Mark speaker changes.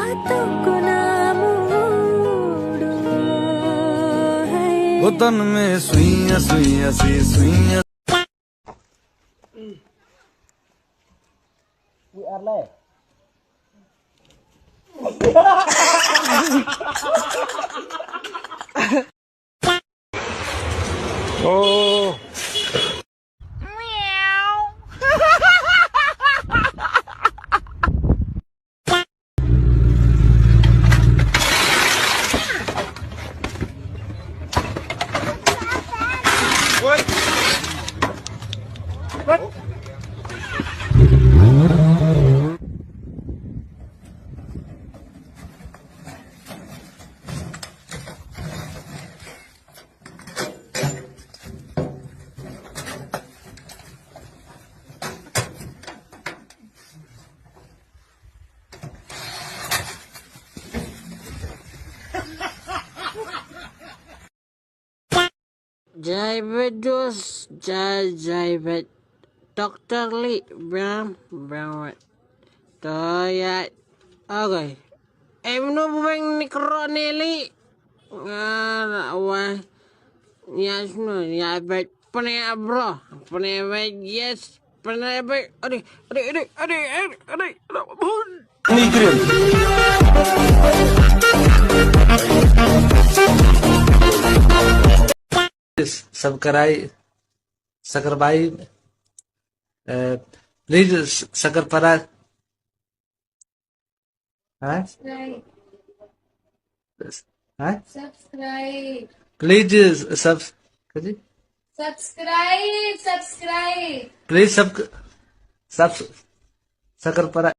Speaker 1: बातों को ना मोड़ो है।
Speaker 2: वो तन में सुइयां सुइयां C सुइयां O
Speaker 3: Diabetes, diabetes, Dr. Lee, Brown, Toya, okay. Em no bang ni Cronelli, wah, yes, no, ya, but pernah bro, pernah yes, pernah ade,
Speaker 4: सब कराई सकरबाई प्लीज सकरपरा
Speaker 5: Subscribe.
Speaker 4: प्लीज सब
Speaker 5: Subscribe.
Speaker 4: प्लीज सब सकरपरा